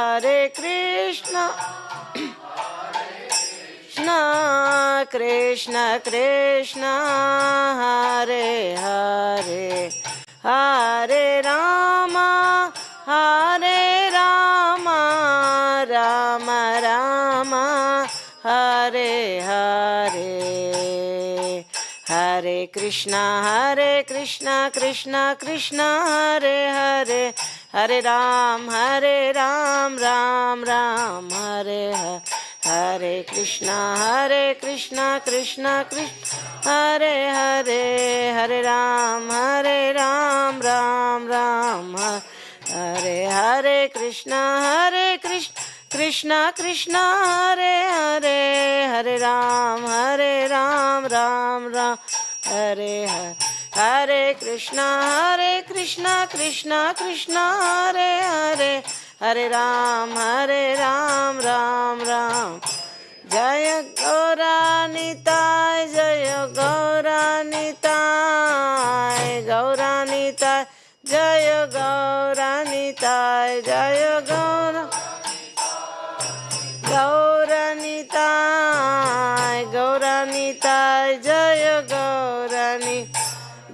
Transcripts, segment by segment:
Hare Krishna, Krishna Krishna, Hare Hare, Hare Rama, Hare Rama, Rama Rama, Hare Hare. Hare Krishna, Krishna Krishna, Hare Hare, Hare Ram, Ram Ram, Hare Hare. Hare Krishna, Krishna Krishna, Hare Hare, Hare Ram, Ram Ram, Hare Hare. Krishna, Krishna Krishna, Hare Hare, Hare Ram, Ram Ram, Hare Hare. Hare Krishna, Krishna Krishna, Hare Hare, Hare Ram, Ram Ram. Jaya Gauranitai, Jaya Gauranitai, Gauranitai, Jaya Gauranitai, Jaya Gauranitai, Jaya Gaurani.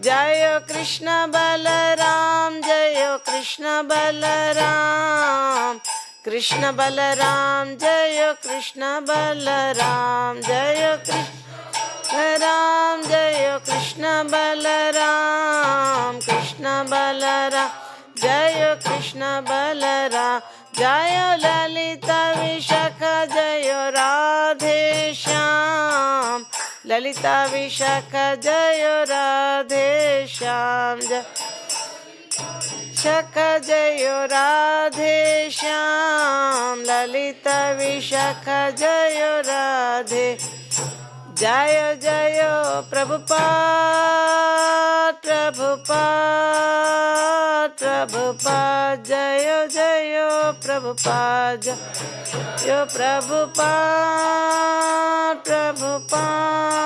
Jaya Krishna Balaram, Jaya Krishna Balaram, Krishna Balaram, Jaya Krishna Balaram, Jaya Krishna Ram, Jaya Krishna Balaram, Krishna Balaram, Jaya Krishna Balaram, Jaya Lalita Vishakha, Jaya Radhe Shyam, Lalita Vishakha, Jaya Radhe Shyam, Shakha Jaya Radhe Shyam, Lalita Vishakha, Jaya Radhe. Jaya Jaya Prabhupada, Prabhupada, Prabhupada, Jaya Jaya Prabhupada, Jaya Prabhupada, Prabhupada,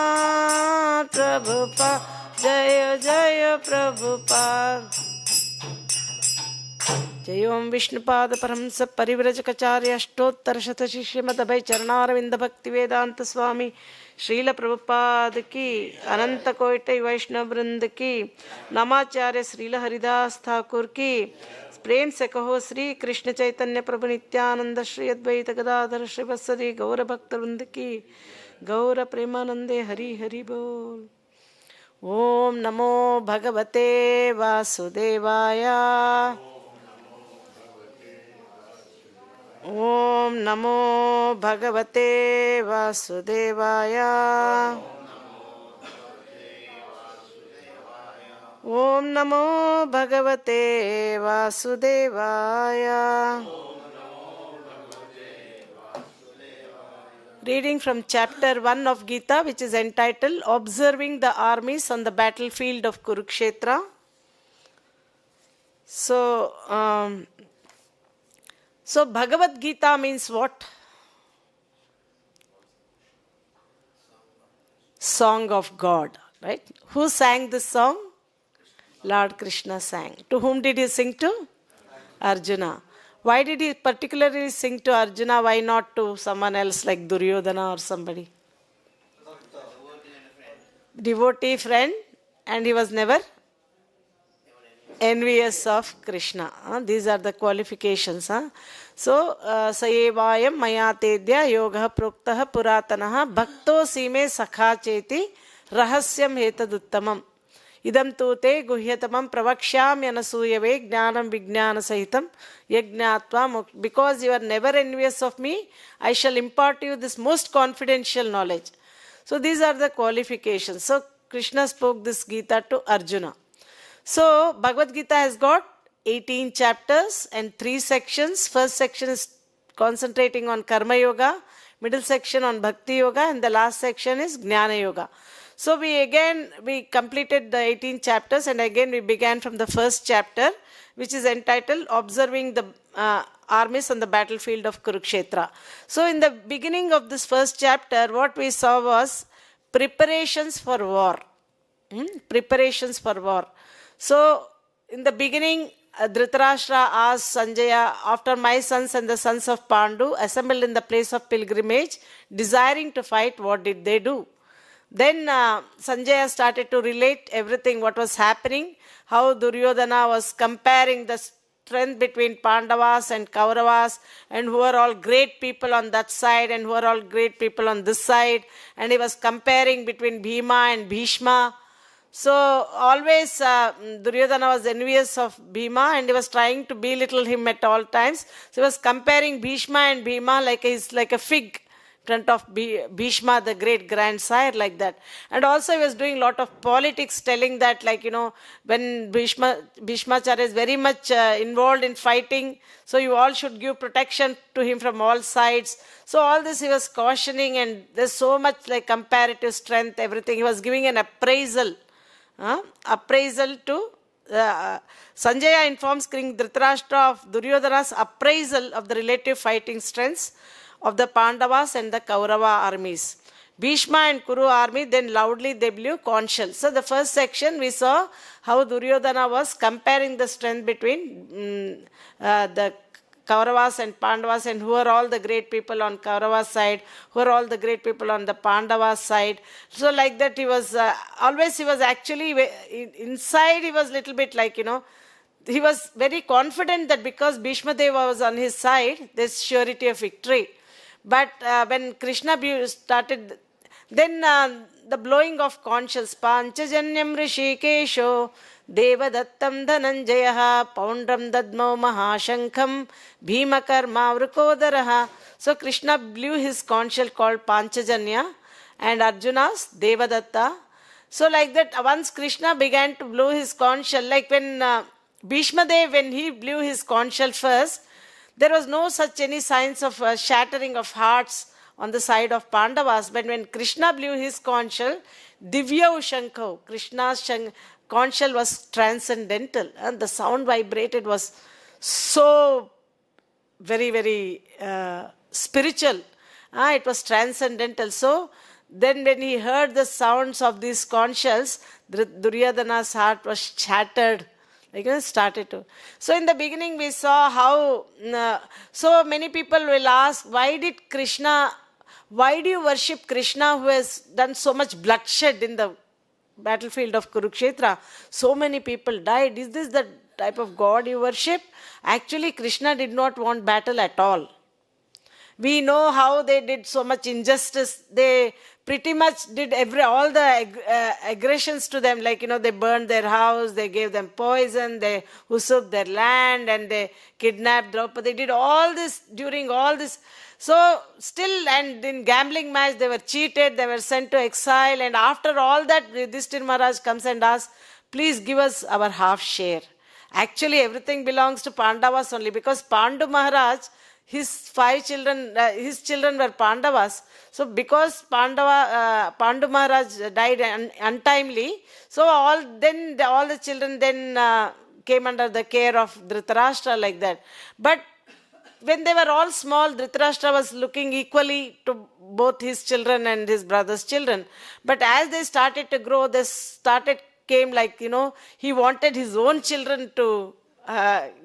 Prabhupada, Jaya Jaya Prabhupada. जयों Vishnupad Paramhans परिव्रजकाचार्य अष्टोत्तर शत शिष्यमत भय चरणारविंद भक्ति वेदांत स्वामी श्रील प्रभुपाद की, अनंत कोटि वैष्णव वृंद की, नमाचार्य श्रील हरिदास ठाकुर की, प्रेम से कहो श्री कृष्ण चैतन्य प्रभु नित्यानंद श्री अद्वैत गदाधर श्रीवत्सदि गौर भक्त वृंद की, गौर प्रेमानंदे हरि हरि बोल. ओम नमो भगवते वासुदेवाय. ओम नमो भगवते वासुदेवाय. ओम नमो भगवते वासुदेवाय. Reading from chapter 1 of Gita, which is entitled Observing the Armies on the Battlefield of Kurukshetra. So Bhagavad Gita means what? Song of God, right? Who sang this song? Lord Krishna sang. To whom did he sing to? Arjuna. Why did he particularly sing to Arjuna? Why not to someone else like Duryodhana or somebody? Devotee friend, and he was never envious of Krishna. These are the qualifications. So, Sayevayam Mayatedya Yoga Proktaha Puratanaha Bhakto Sime Sakha Cheti Rahasyam Hetaduttamam Idam Tute Guhyatamam Pravakshyam Yanasuyave Jnanam Vijnana Sahitam Yajnatva. Because you are never envious of me, I shall impart to you this most confidential knowledge. So, these are the qualifications. So, Krishna spoke this Gita to Arjuna. So, Bhagavad Gita has got 18 chapters and 3 sections. First section is concentrating on Karma Yoga, middle section on Bhakti Yoga, and the last section is Jnana Yoga. So, we completed the 18 chapters, and again we began from the first chapter, which is entitled Observing the Armies on the Battlefield of Kurukshetra. So, in the beginning of this first chapter, what we saw was preparations for war. Preparations for war. So, in the beginning, Dhritarashtra asked Sanjaya, after my sons and the sons of Pandu assembled in the place of pilgrimage, desiring to fight, what did they do? Then Sanjaya started to relate everything, what was happening, how Duryodhana was comparing the strength between Pandavas and Kauravas, and who are all great people on that side and who are all great people on this side. And he was comparing between Bhima and Bhishma. So always Duryodhana was envious of Bhima and he was trying to belittle him at all times. So he was comparing Bhishma and Bhima like he's like a fig in front of Bhishma, the great grandsire, like that. And also he was doing a lot of politics, telling that, like, when Bhishmacharya is very much involved in fighting, so you all should give protection to him from all sides. So all this he was cautioning, and there's so much like comparative strength, everything. He was giving an appraisal to Sanjaya informs King Dhritarashtra of Duryodhana's appraisal of the relative fighting strengths of the Pandavas and the Kaurava armies. Bhishma and Kuru army then loudly they blew conch shells. So the first section we saw how Duryodhana was comparing the strength between the Kauravas and Pandavas, and who are all the great people on Kaurava's side, who are all the great people on the Pandavas side. So like that he was, always he was actually, inside he was little bit like, he was very confident that because Bhishma Deva was on his side, there's surety of victory. But when Krishna started, then the blowing of conch shells, Panchajanyam Rishikesho, Devadattam Dhananjayaha, Poundram Dadmo Mahashankham, Bhimakarma Vrukodaraha. So Krishna blew his conch shell called Panchajanya and Arjuna's Devadatta. So like that, once Krishna began to blow his conch shell, like when Bhishma Dev, when he blew his conch shell first, there was no such any signs of shattering of hearts on the side of Pandavas. But when Krishna blew his conch shell, Divyau Shankho, Krishna's conch shell was transcendental, and the sound vibrated was so very, very spiritual. It was transcendental. So then when he heard the sounds of these conch shells, Duryodhana's heart was shattered. Started to. So in the beginning we saw how, so many people will ask, why do you worship Krishna who has done so much bloodshed in the battlefield of Kurukshetra? So many people died. Is this the type of God you worship? Actually, Krishna did not want battle at all. We know how they did so much injustice. They pretty much did all the aggressions to them. Like, they burned their house, they gave them poison, they usurped their land, and they kidnapped Draupadi. They did all this during all this. So still, and in gambling match, they were cheated, they were sent to exile. And after all that, Yudhishthira Maharaj comes and asks, please give us our half share. Actually, everything belongs to Pandavas only, because Pandu Maharaj, his 5 children, his children were Pandavas. So because Pandu Maharaj died untimely, so all the children then came under the care of Dhritarashtra, like that. But when they were all small, Dhritarashtra was looking equally to both his children and his brother's children. But as they started to grow, came like, he wanted his own children to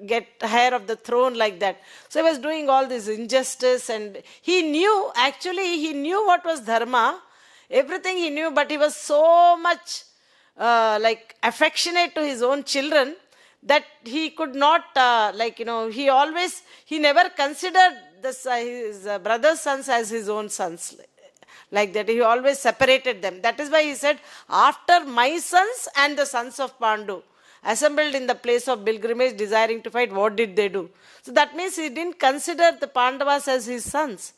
get higher of the throne, like that. So he was doing all this injustice, and he knew what was dharma, everything he knew, but he was so much affectionate to his own children that he could not, he never considered his brother's sons as his own sons. Like that, he always separated them. That is why he said, after my sons and the sons of Pandu assembled in the place of pilgrimage, desiring to fight, what did they do? So that means he didn't consider the Pandavas as his sons.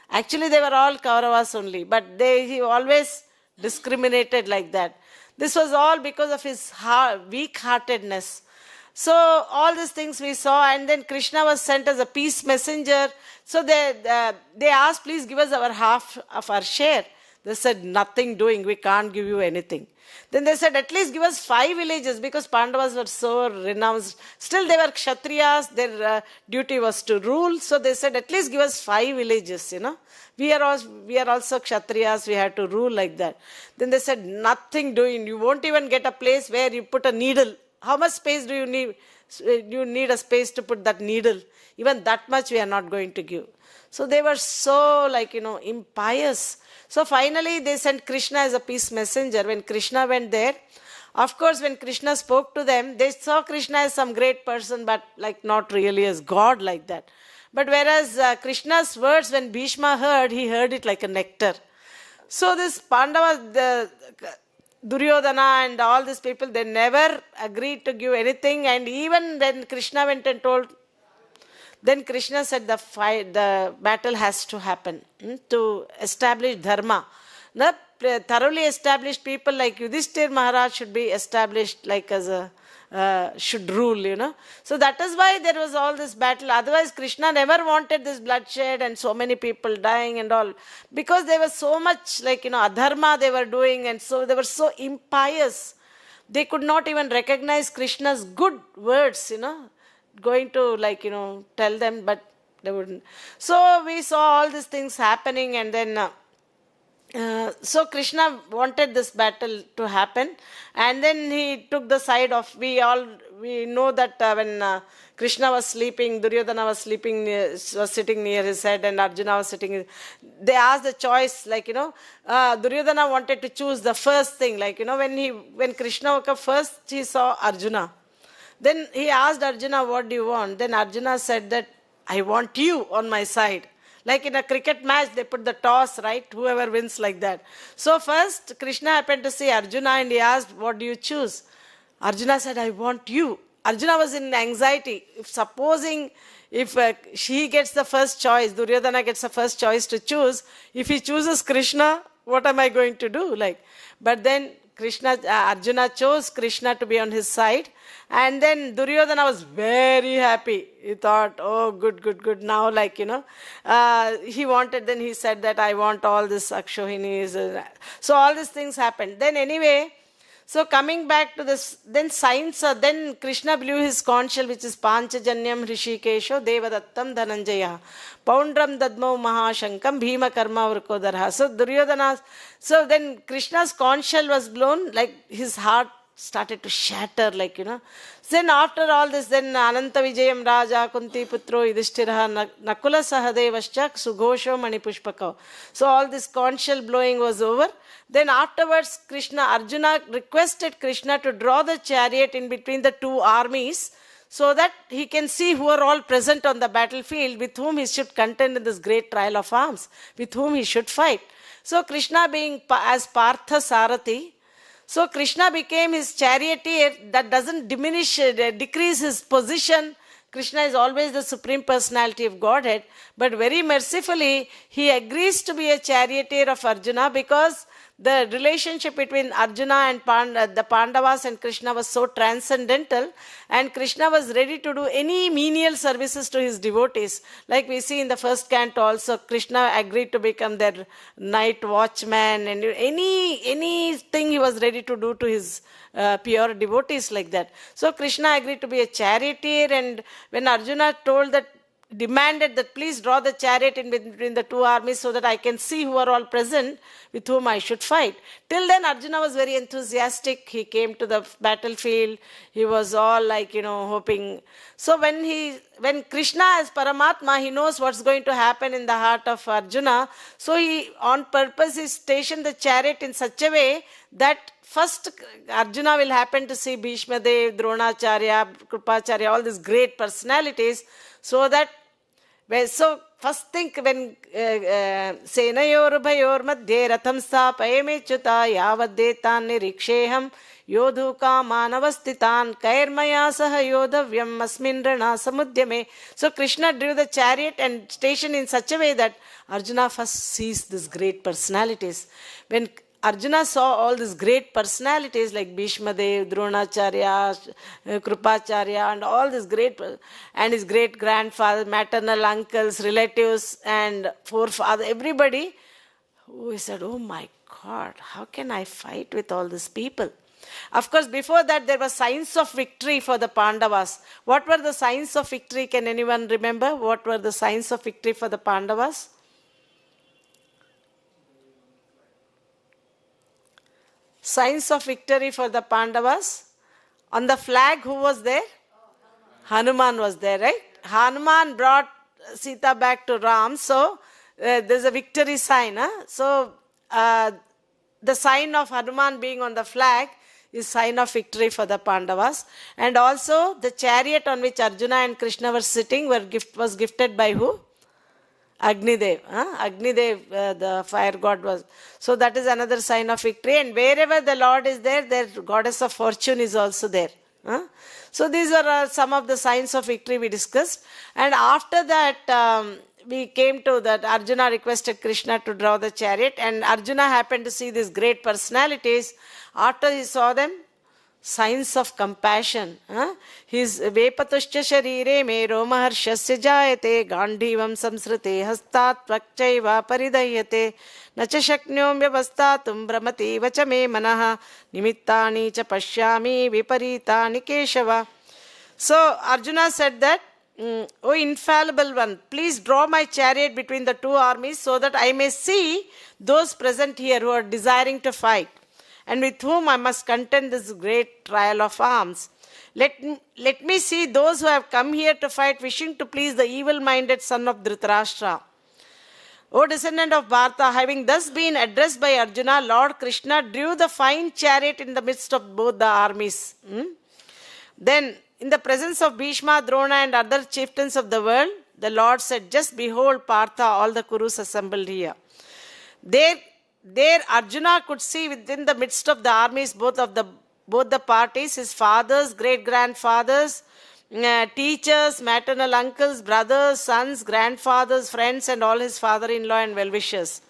Actually, they were all Kauravas only, but he always discriminated like that. This was all because of his weak-heartedness. So all these things we saw, and then Krishna was sent as a peace messenger. So they asked, please give us our half of our share. They said, nothing doing, we can't give you anything. Then they said, at least give us 5 villages, because Pandavas were so renounced. Still they were Kshatriyas, their duty was to rule. So they said, at least give us 5 villages, We are also Kshatriyas, we have to rule, like that. Then they said, nothing doing, you won't even get a place where you put a needle. How much space do you need? you need a space to put that needle. Even that much we are not going to give. So they were so impious. So finally they sent Krishna as a peace messenger. When Krishna went there, of course when Krishna spoke to them, they saw Krishna as some great person, but not really as God like that. But whereas Krishna's words, when Bhishma heard, he heard it like a nectar. So this Pandava, Duryodhana and all these people, they never agreed to give anything. And even when Krishna went and told, then Krishna said the battle has to happen to establish dharma. The thoroughly established people like Yudhishthir Maharaj should be established as a should rule, So that is why there was all this battle. Otherwise, Krishna never wanted this bloodshed and so many people dying and all. Because they were so much adharma they were doing, and so they were so impious. They could not even recognize Krishna's good words, going to tell them, but they wouldn't. So we saw all these things happening, and then so Krishna wanted this battle to happen, and then he took the side of, we know that when Krishna was sleeping, Duryodhana was sitting near his head, and Arjuna was sitting. They asked the choice, Duryodhana wanted to choose the first thing, when Krishna woke up first, he saw Arjuna. Then he asked Arjuna, what do you want? Then Arjuna said that, I want you on my side. Like in a cricket match, they put the toss, right? Whoever wins like that. So first, Krishna happened to see Arjuna and he asked, what do you choose? Arjuna said, I want you. Arjuna was in anxiety. If he gets the first choice, Duryodhana gets the first choice to choose, if he chooses Krishna, what am I going to do? But then Arjuna chose Krishna to be on his side. And then Duryodhana was very happy. He thought, oh, good. Now, he wanted, then he said that I want all this Akshohinis. So all these things happened. Then anyway, so coming back to this, then then Krishna blew his conch shell, which is Panchajanyam Hrishikesho Devadattam Dhananjaya Poundram Dadmo Mahashankam Bhima Karma Vrkodarha. So Duryodhana, so then Krishna's conch shell was blown, his heart started to shatter, Then after all this, then Ananta Vijayam Raja Kunti Putro Yudhishthira Nakula Sahadevascha Sughosho Manipushpakao. So all this conch shell blowing was over. Then afterwards, Arjuna requested Krishna to draw the chariot in between the two armies so that he can see who are all present on the battlefield, with whom he should contend in this great trial of arms, with whom he should fight. So Krishna being as Partha Sarathi, so Krishna became his charioteer. That doesn't decrease his position. Krishna is always the Supreme Personality of Godhead. But very mercifully, he agrees to be a charioteer of Arjuna, because the relationship between Arjuna and the Pandavas and Krishna was so transcendental, and Krishna was ready to do any menial services to his devotees. Like we see in the first canto also, Krishna agreed to become their night watchman, and anything he was ready to do to his pure devotees like that. So Krishna agreed to be a charioteer, and when Arjuna demanded that please draw the chariot in between the two armies so that I can see who are all present, with whom I should fight. Till then Arjuna was very enthusiastic. He came to the battlefield. He was all hoping. So when Krishna as Paramatma, he knows what's going to happen in the heart of Arjuna. So he on purpose he stationed the chariot in such a way that first Arjuna will happen to see Bhishma Dev, Dronacharya, Kripacharya, all these great personalities, so that first think when Senayor Bhayor Madhye Ratham Sthapayame Chuta Yavadetan Niriksheham Yodhuka Manavastitan Kairmaya Saha Yodhavyam Asmin Rana Samudyame. So Krishna drew the chariot and stationed in such a way that Arjuna first sees these great personalities. When Arjuna saw all these great personalities like Bhishma Dev, Dronacharya, Kripacharya, and all these and his great grandfather, maternal uncles, relatives, and forefather, everybody, he said, oh my God, how can I fight with all these people? Of course, before that, there were signs of victory for the Pandavas. What were the signs of victory? Can anyone remember? What were the signs of victory for the Pandavas? Signs of victory for the Pandavas. On the flag, who was there? Hanuman was there, right? Hanuman brought Sita back to Ram. So there's a victory sign. So the sign of Hanuman being on the flag is sign of victory for the Pandavas. And also the chariot on which Arjuna and Krishna were sitting was gifted by who? Agnidev. Agnidev, the fire god was. So that is another sign of victory. And wherever the Lord is there, the goddess of fortune is also there. So these are some of the signs of victory we discussed. And after that, we came to that Arjuna requested Krishna to draw the chariot. And Arjuna happened to see these great personalities. After he saw them, signs of compassion. His vepatuscha sharire me romaharshasya jayate gandhivam samsrute hastat prakchaiva paridayyate nacha shaknyom vyavastatum brahmati vacha me manaha nimittani cha paśyami viparitani keshava. So Arjuna said that, O infallible one, please draw my chariot between the two armies so that I may see those present here who are desiring to fight, and with whom I must contend this great trial of arms. Let me see those who have come here to fight, wishing to please the evil-minded son of Dhritarashtra. O descendant of Bharata, having thus been addressed by Arjuna, Lord Krishna drew the fine chariot in the midst of both the armies. Then, in the presence of Bhishma, Drona and other chieftains of the world, the Lord said, just behold, Partha, all the Kurus assembled here. There Arjuna could see within the midst of the armies both the parties, his fathers, great-grandfathers, teachers, maternal uncles, brothers, sons, grandfathers, friends, and all his father-in-law and well-wishers.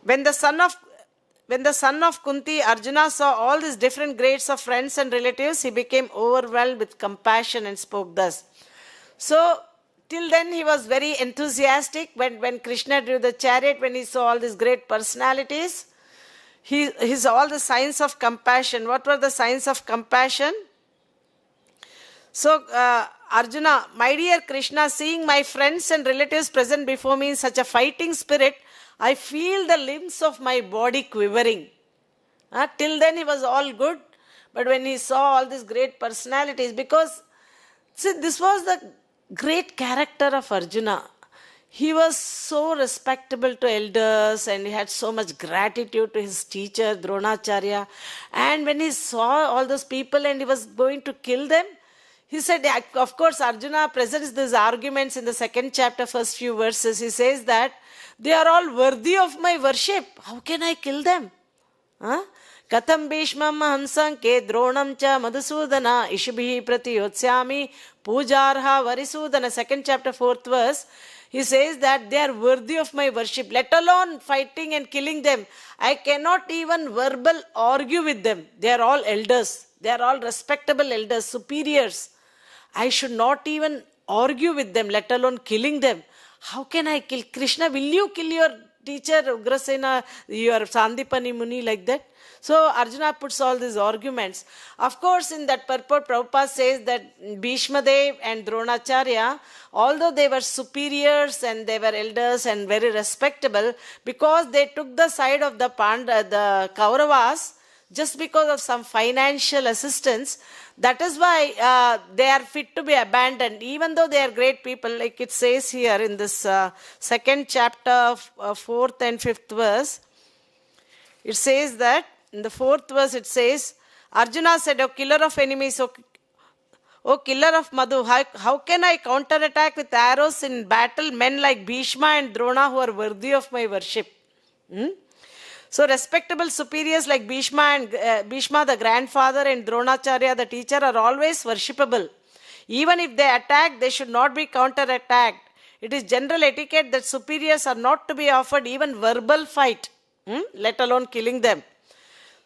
When the son of Kunti, Arjuna, saw all these different grades of friends and relatives, he became overwhelmed with compassion and spoke thus. So, till then he was very enthusiastic when Krishna drew the chariot, when he saw all these great personalities. He saw all the signs of compassion. What were the signs of compassion? So, Arjuna, my dear Krishna, seeing my friends and relatives present before me in such a fighting spirit, I feel the limbs of my body quivering. Till then he was all good, but when he saw all these great personalities, because see, this was the great character of Arjuna. He was so respectable to elders and he had so much gratitude to his teacher, Dronacharya. And when he saw all those people and he was going to kill them, he said, of course, Arjuna presents these arguments in the second chapter, first few verses. He says that they are all worthy of my worship. How can I kill them? Katham bhishmam hamsanke dronam cha madhusudana ishubhi pratiyotsyami pujarha varisudana. Second chapter, fourth verse. He says that they are worthy of my worship, let alone fighting and killing them. I cannot even verbal argue with them. They are all elders. They are all respectable elders, superiors. I should not even argue with them, let alone killing them. How can I kill? Krishna, will you kill your teacher, Ugrasena, your Sandipani Muni, like that? So Arjuna puts all these arguments. Of course, in that purport, Prabhupada says that Bhishma Dev and Dronacharya, although they were superiors and they were elders and very respectable, because they took the side of the Kauravas, just because of some financial assistance, that is why they are fit to be abandoned, even though they are great people, like it says here in this second chapter, fourth and fifth verse. It says that, in the fourth verse it says, Arjuna said, O killer of enemies, O killer of Madhu, how can I counterattack with arrows in battle men like Bhishma and Drona who are worthy of my worship? So respectable superiors like Bhishma the grandfather and Dronacharya the teacher are always worshipable. Even if they attack, they should not be counterattacked. It is general etiquette that superiors are not to be offered even verbal fight, let alone killing them.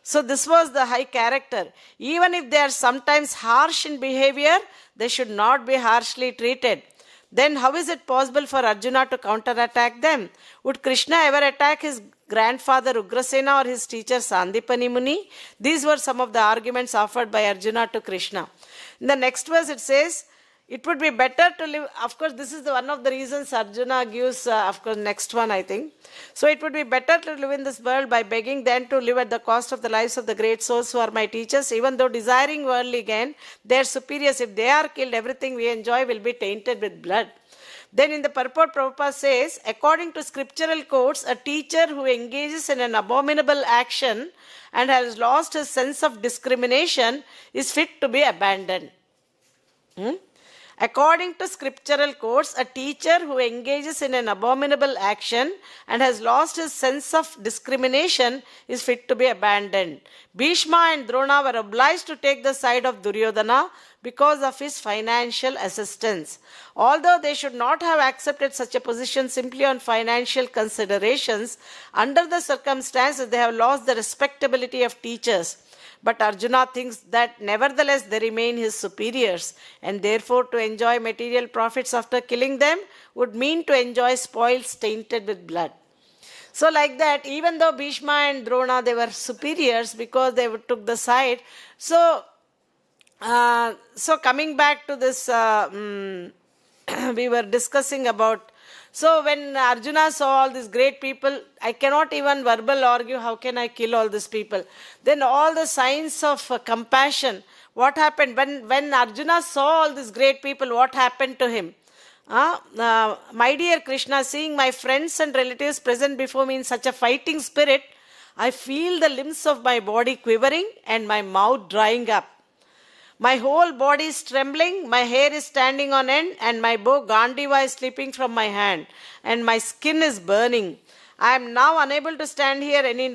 So this was the high character. Even if they are sometimes harsh in behavior, they should not be harshly treated. Then how is it possible for Arjuna to counterattack them? Would Krishna ever attack his grandfather Ugrasena or his teacher Sandipani Muni? These were some of the arguments offered by Arjuna to Krishna. In the next verse it says, it would be better to live, of course, this is one of the reasons Arjuna gives, of course, next one, I think. So it would be better to live in this world by begging than to live at the cost of the lives of the great souls who are my teachers. Even though desiring worldly gain, they are superiors. If they are killed, everything we enjoy will be tainted with blood. Then in the purport, Prabhupada says, according to scriptural codes, a teacher who engages in an abominable action and has lost his sense of discrimination is fit to be abandoned. According to scriptural codes, a teacher who engages in an abominable action and has lost his sense of discrimination is fit to be abandoned. Bhishma and Drona were obliged to take the side of Duryodhana because of his financial assistance. Although they should not have accepted such a position simply on financial considerations, under the circumstances they have lost the respectability of teachers. But Arjuna thinks that nevertheless they remain his superiors, and therefore to enjoy material profits after killing them would mean to enjoy spoils tainted with blood. So like that, even though Bhishma and Drona, they were superiors because they took the side. So coming back to this, we were discussing about, so when Arjuna saw all these great people, I cannot even verbal argue, how can I kill all these people? Then all the signs of compassion, what happened? When Arjuna saw all these great people, what happened to him? My dear Krishna, seeing my friends and relatives present before me in such a fighting spirit, I feel the limbs of my body quivering and my mouth drying up. My whole body is trembling, my hair is standing on end, and my bow Gandiva is slipping from my hand, and my skin is burning. I am now unable to stand here any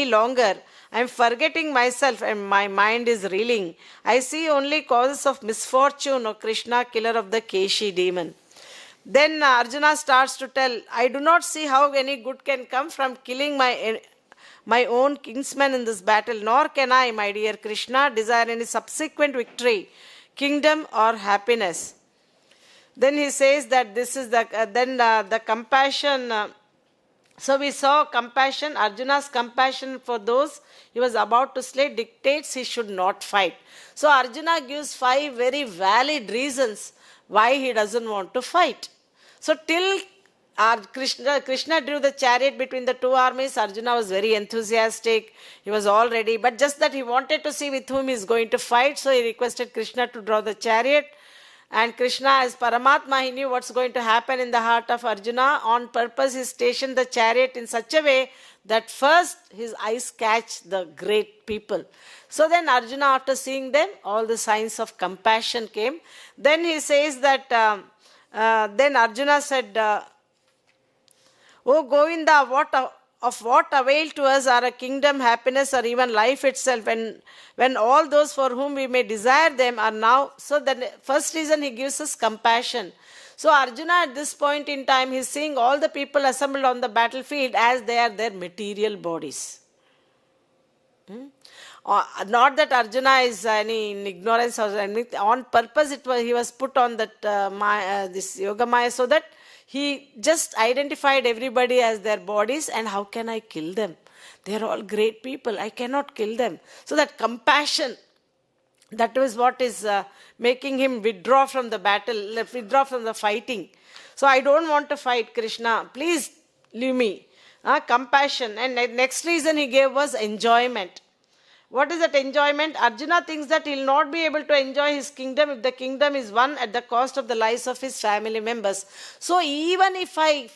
longer. I am forgetting myself, and my mind is reeling. I see only causes of misfortune, O Krishna, killer of the Keshi demon. Then Arjuna starts to tell, I do not see how any good can come from killing my own kinsman in this battle, nor can I, my dear Krishna, desire any subsequent victory, kingdom or happiness. Then he says that this is the compassion. So we saw compassion, Arjuna's compassion for those he was about to slay dictates he should not fight. So Arjuna gives 5 very valid reasons why he doesn't want to fight. So till Krishna drew the chariot between the two armies, Arjuna was very enthusiastic. He was all ready. But just that he wanted to see with whom he is going to fight. So he requested Krishna to draw the chariot. And Krishna, as Paramatma, he knew what's going to happen in the heart of Arjuna. On purpose, he stationed the chariot in such a way that first his eyes catch the great people. So then Arjuna, after seeing them, all the signs of compassion came. Then he says that, then Arjuna said, O Govinda, of what avail to us are a kingdom, happiness, or even life itself, and when all those for whom we may desire them are now. So the first reason he gives us compassion. So Arjuna at this point in time, he's seeing all the people assembled on the battlefield as they are their material bodies. Not that Arjuna is any in ignorance or anything. On purpose he was put on that this Yoga Maya so that he just identified everybody as their bodies, and how can I kill them? They are all great people. I cannot kill them. So that compassion, that was what is making him withdraw from the battle, withdraw from the fighting. So I don't want to fight, Krishna. Please leave me. Compassion. And the next reason he gave was enjoyment. What is that enjoyment? Arjuna thinks that he will not be able to enjoy his kingdom if the kingdom is won at the cost of the lives of his family members. So even if I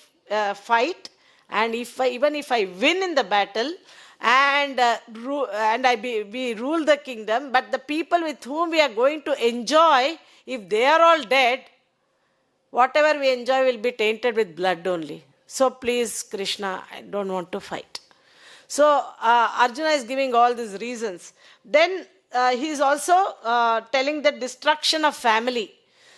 fight, and even if I win in the battle, and we rule the kingdom, but the people with whom we are going to enjoy, if they are all dead, whatever we enjoy will be tainted with blood only. So please, Krishna, I don't want to fight. So Arjuna is giving all these reasons. Then he is also telling the destruction of family.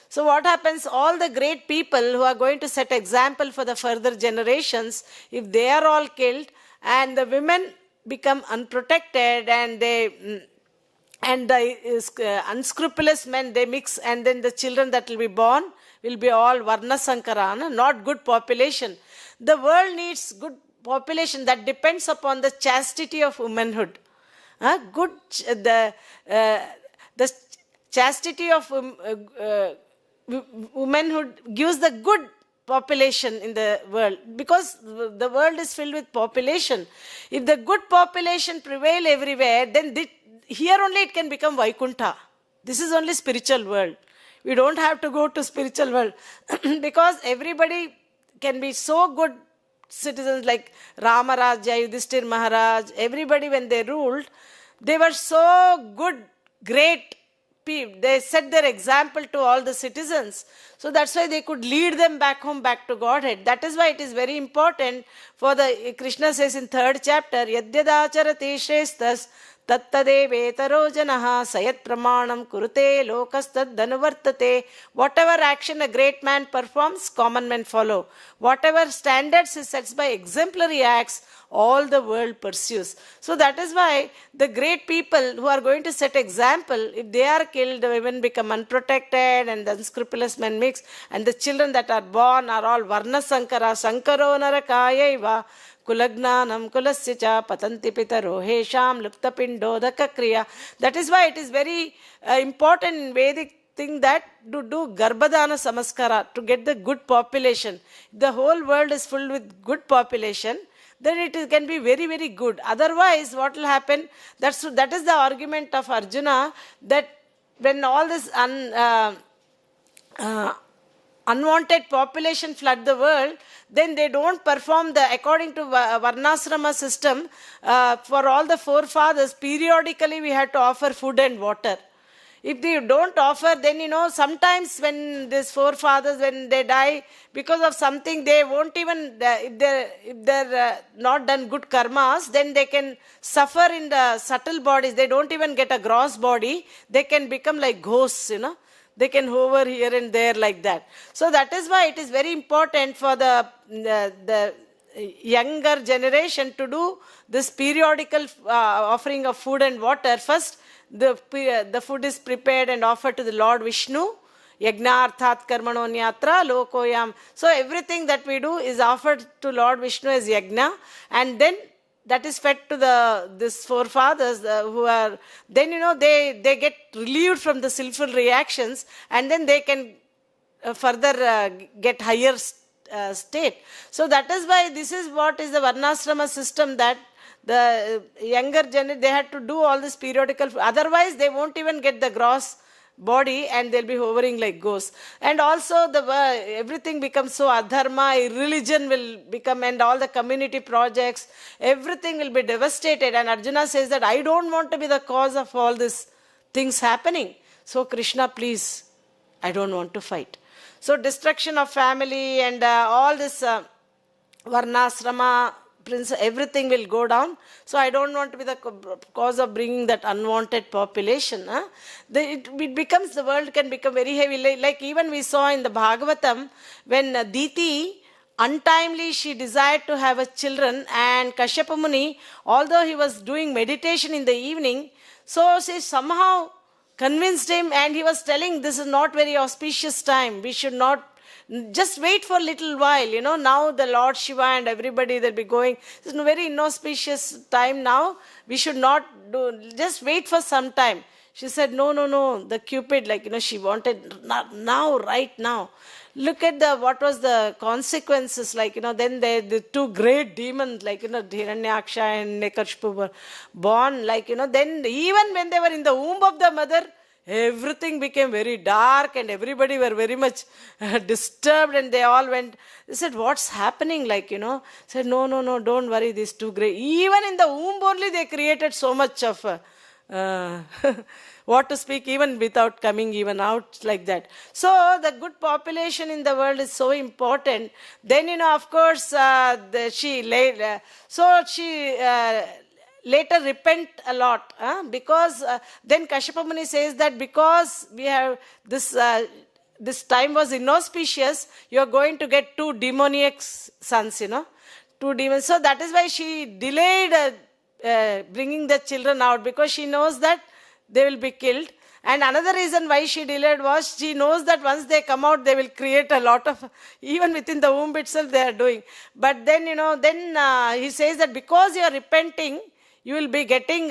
So what happens? All the great people who are going to set example for the further generations, if they are all killed and the women become unprotected and the unscrupulous men, they mix, and then the children that will be born will be all Varna Sankarana, not good population. The world needs good population that depends upon the chastity of womanhood. The chastity of womanhood gives the good population in the world, because the world is filled with population. If the good population prevail everywhere, then here only it can become Vaikuntha. This is only spiritual world. We don't have to go to spiritual world because everybody can be so good citizens, like Ramarajya, Yudhishthir Maharaj, everybody when they ruled, they were so good, great people. They set their example to all the citizens. So that's why they could lead them back home, back to Godhead. That is why it is very important for the, Krishna says in 3rd chapter, Yadyadacharati shreshtas tattadevetaro janaha sayat pramanam kurute lokastad dhanuvartate. Whatever action a great man performs, common men follow. Whatever standards he sets by exemplary acts, all the world pursues. So that is why the great people who are going to set example, if they are killed, the women become unprotected and the unscrupulous men mix, and the children that are born are all varna sankara, sankaro narakayaiva, kulagnanam kulasya patanti pita-drohe sham luptapindodaka kriya. That is why it is very important in Vedic thing that to do garbhadana samaskara, to get the good population. The whole world is filled with good population, then it can be very, very good. Otherwise, what will happen? That is the argument of Arjuna, that when all this unwanted population flood the world, then they don't perform according to Varnasrama system. For all the forefathers, periodically we had to offer food and water. If they don't offer, then sometimes when these forefathers, when they die because of something, they won't even, if they're not done good karmas, then they can suffer in the subtle bodies. They don't even get a gross body. They can become like ghosts, They can hover here and there like that. So that is why it is very important for the younger generation to do this periodical offering of food and water. First, the food is prepared and offered to the Lord Vishnu. Yajna arthat karmano nyatra lokoyam. So everything that we do is offered to Lord Vishnu as yajna, and then that is fed to this forefathers who are, then they get relieved from the sinful reactions, and then they can further get higher state. So that is why this is what is the Varnasrama system, that the younger generation, they had to do all this periodical, otherwise they won't even get the gross body and they'll be hovering like ghosts. And also everything becomes so adharma, religion will become, and all the community projects, everything will be devastated. And Arjuna says that I don't want to be the cause of all these things happening. So Krishna, please, I don't want to fight. So destruction of family and all this varnasrama, everything will go down. So I don't want to be the cause of bringing that unwanted population. It becomes, the world can become very heavy. Like even we saw in the Bhagavatam, when Diti, untimely she desired to have a children, and Kashyapa Muni, although he was doing meditation in the evening, so she somehow convinced him, and he was telling, this is not very auspicious time. We should not, just wait for a little while, now the Lord Shiva and everybody, they'll be going. It's a very inauspicious time now. We should not do, just wait for some time. She said, no, the Cupid, she wanted now, right now. Look at what was the consequences, then the two great demons, Hiranyaksha and Nekashpu were born, then even when they were in the womb of the mother, everything became very dark and everybody were very much disturbed, and they all went, they said, what's happening? Said, no, don't worry, these two great, even in the womb only they created so much of what to speak, even without coming even out like that. So the good population in the world is so important. Then, of course, she later repent a lot, because then Kashyapa Muni says that because we have this time was inauspicious, you are going to get two demoniac sons, two demons. So that is why she delayed bringing the children out, because she knows that they will be killed. And another reason why she delayed was she knows that once they come out, they will create a lot of, even within the womb itself they are doing. But then, he says that because you are repenting, you will be getting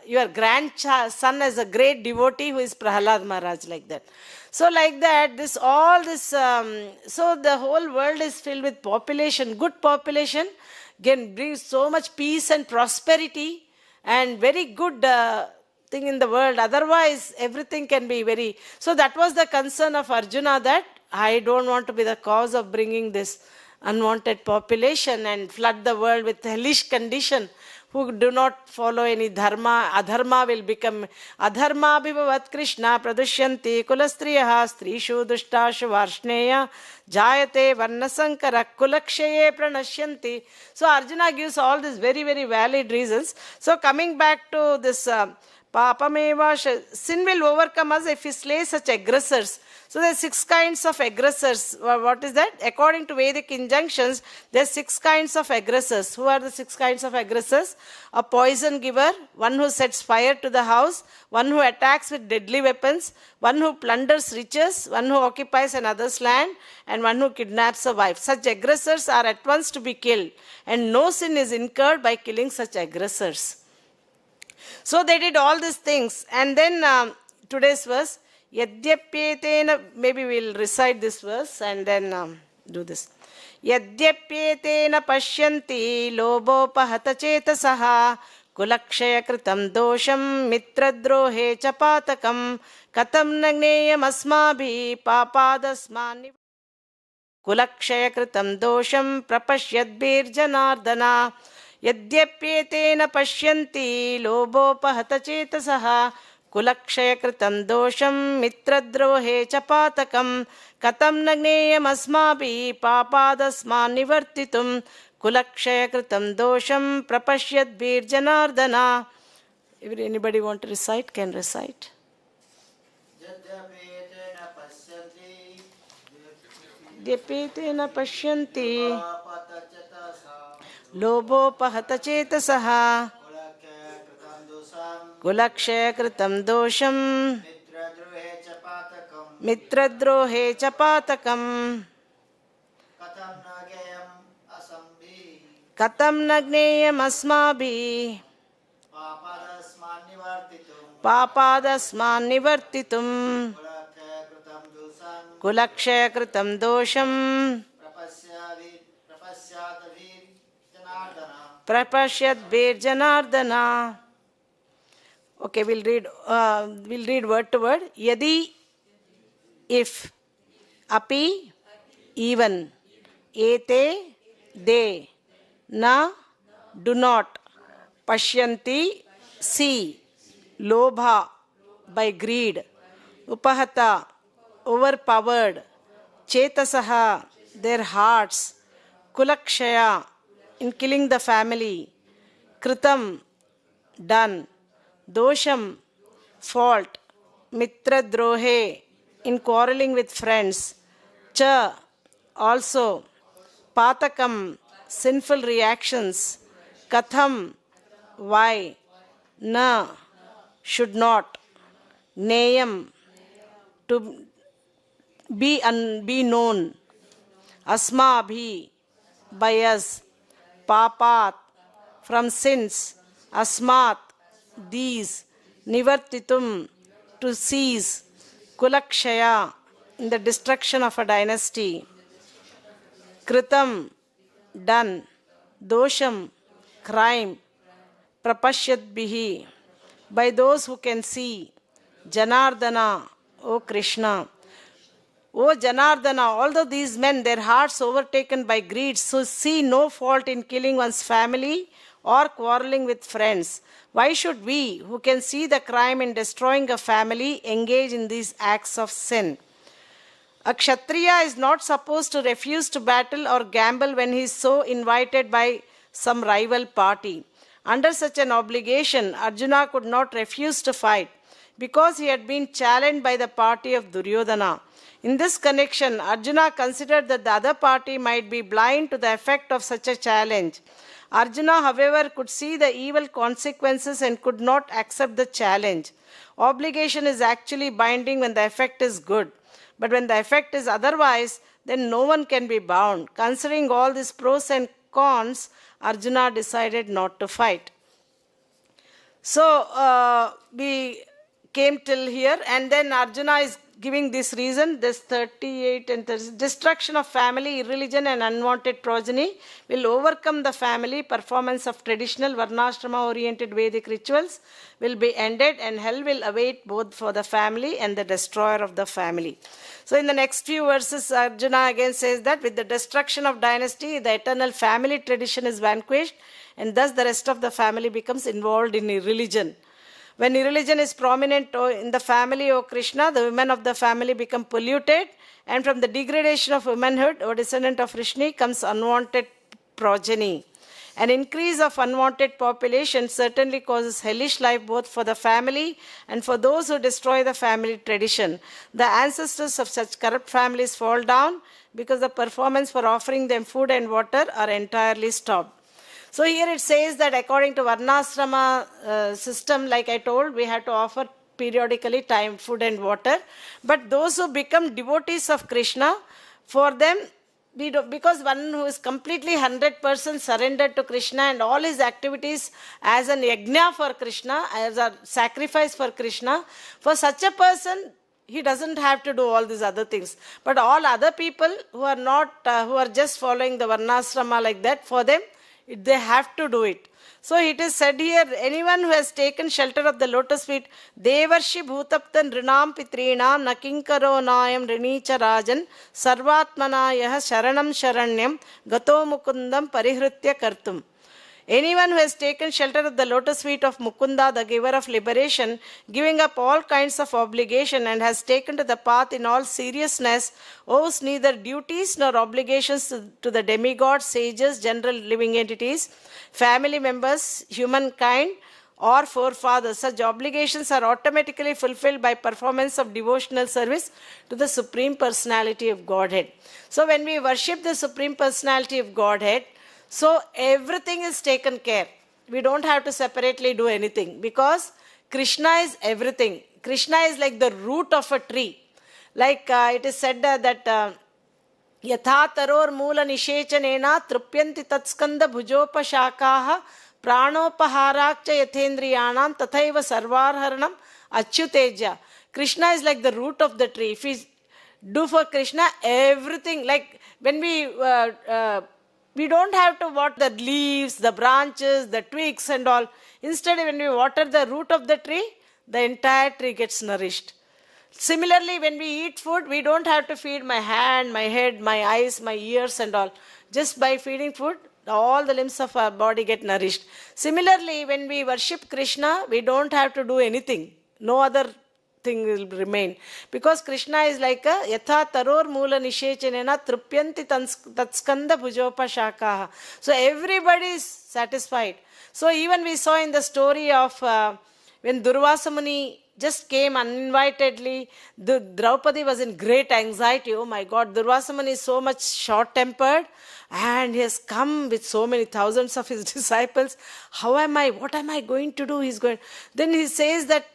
your grandson as a great devotee who is Prahalad Maharaj, like that. So like that, so the whole world is filled with population. Good population can bring so much peace and prosperity and very good thing in the world. Otherwise, everything can be very... So that was the concern of Arjuna, that I don't want to be the cause of bringing this unwanted population and flood the world with hellish condition. Who do not follow any dharma, adharma will become adharma bhivavat Krishna pradushyanti kulastriyaha strishu dushtashu varshneya jayate varnasankara kula-kṣaya pranashyanti. So Arjuna gives all these very, very valid reasons. So coming back to this papameva, sin will overcome us if we slay such aggressors. So there are 6 kinds of aggressors. What is that? According to Vedic injunctions, there are 6 kinds of aggressors. Who are the 6 kinds of aggressors? A poison giver, one who sets fire to the house, one who attacks with deadly weapons, one who plunders riches, one who occupies another's land, and one who kidnaps a wife. Such aggressors are at once to be killed, and no sin is incurred by killing such aggressors. So they did all these things. And then today's verse, Yadyapyetena, maybe we'll recite this verse and then do this. Yadyapyetena paśyanti lobhopahata-cetasaḥ kula-kṣaya-kṛtaṁ doṣaṁ mitra-drohe ca pātakam katham jñeyam asmābhiḥ pāpād asmān kula-kṣaya-kṛtaṁ doṣaṁ prapaśyadbhir janārdana. Yadyapyetena paśyanti lobhopahata-cetasaḥ kula-kṣaya-kṛtaṁ doṣaṁ mitra-drohe ca pātakam katham jñeyam asmābhiḥ pāpād asmān nivartitum kula-kṣaya-kṛtaṁ doṣaṁ prapaśyadbhir janārdana. If anybody want to recite, can recite. Yadyapyetena paśyanti lobhopahata-cetasaḥ kula-kṣaya-kṛtaṁ doṣaṁ mitra-drohe ca pātakam katham jñeyam asmābhiḥ pāpād asmān nivartitum kula-kṣaya-kṛtaṁ doṣaṁ prapaśyadbhir janārdana. Okay, we'll read word to word. Yady, if, api, even, ete, they, na, do not, paśyanti, see, lobha, by greed, upahata, overpowered, cetasaḥ, their hearts, kula-kṣaya, in killing the family, kṛtam, done, doṣam, fault, mitra-drohe, in quarreling with friends, cha, also, pātakam, sinful reactions, katham, why, na, should not, jñeyam, to be known, asmābhiḥ, by us, pāpāt, from sins, asmāt, these, nivartitum, to cease, kula-kṣaya, in the destruction of a dynasty, kṛtam, done, doṣam, crime, prapaśyadbhir, by those who can see, janārdana, O Krishna. O Janārdana, although these men, their hearts overtaken by greed, so see no fault in killing one's family or quarreling with friends. Why should we, who can see the crime in destroying a family, engage in these acts of sin? A Kshatriya is not supposed to refuse to battle or gamble when he is so invited by some rival party. Under such an obligation, Arjuna could not refuse to fight, because he had been challenged by the party of Duryodhana. In this connection, Arjuna considered that the other party might be blind to the effect of such a challenge. Arjuna, however, could see the evil consequences and could not accept the challenge. Obligation is actually binding when the effect is good. But when the effect is otherwise, then no one can be bound. Considering all these pros and cons, Arjuna decided not to fight. So, we came till here, and then Arjuna is giving this reason, this 38 and 30, destruction of family, irreligion and unwanted progeny will overcome the family. Performance of traditional varnashrama-oriented Vedic rituals will be ended and hell will await both for the family and the destroyer of the family. So in the next few verses, Arjuna again says that with the destruction of dynasty, the eternal family tradition is vanquished and thus the rest of the family becomes involved in irreligion. When irreligion is prominent in the family, O Krishna, the women of the family become polluted, and from the degradation of womanhood, O descendant of Vrishni, comes unwanted progeny. An increase of unwanted population certainly causes hellish life both for the family and for those who destroy the family tradition. The ancestors of such corrupt families fall down because the performance for offering them food and water are entirely stopped. So here it says that according to Varnasrama system, like I told, we have to offer periodically time, food and water. But those who become devotees of Krishna, for them, because one who is completely 100% surrendered to Krishna and all his activities as an yajna for Krishna, as a sacrifice for Krishna, for such a person, he doesn't have to do all these other things. But all other people who are not, who are just following the Varnasrama like that, for them, they have to do it. So it is said here, anyone who has taken shelter of the lotus feet, Devarshi Bhutaptan Rinam Pitrinam Nakinkaro Nayam Rinicha Rajan Sarvatmanayah Sharanam Sharanyam Gato Mukundam Parihritya Kartum. Anyone who has taken shelter of the lotus feet of Mukunda, the giver of liberation, giving up all kinds of obligation and has taken to the path in all seriousness, owes neither duties nor obligations to the demigods, sages, general living entities, family members, humankind, or forefathers. Such obligations are automatically fulfilled by performance of devotional service to the Supreme Personality of Godhead. So when we worship the Supreme Personality of Godhead, so everything is taken care. We don't have to separately do anything because Krishna is everything. Krishna is like the root of a tree. Like it is said that yatha taror moola nishechanena trupyanti tatskanda bhujopashakaha pranopahārakca yathendriyanam tathaiva sarvarharanam achyuteja. Krishna is like the root of the tree. If we do for Krishna everything, like when we don't have to water the leaves, the branches, the twigs and all. Instead, when we water the root of the tree, the entire tree gets nourished. Similarly, when we eat food, we don't have to feed my hand, my head, my eyes, my ears and all. Just by feeding food, all the limbs of our body get nourished. Similarly, when we worship Krishna, we don't have to do anything. No other thing will remain. Because Krishna is like a yatha taror moola nishechanena trupyanti tatskanda bhujopashakaha. So everybody is satisfied. So even we saw in the story of when Durvasa Muni just came uninvitedly, Draupadi was in great anxiety. Oh my God, Durvasa Muni is so much short-tempered and he has come with so many thousands of his disciples. What am I going to do? Then he says that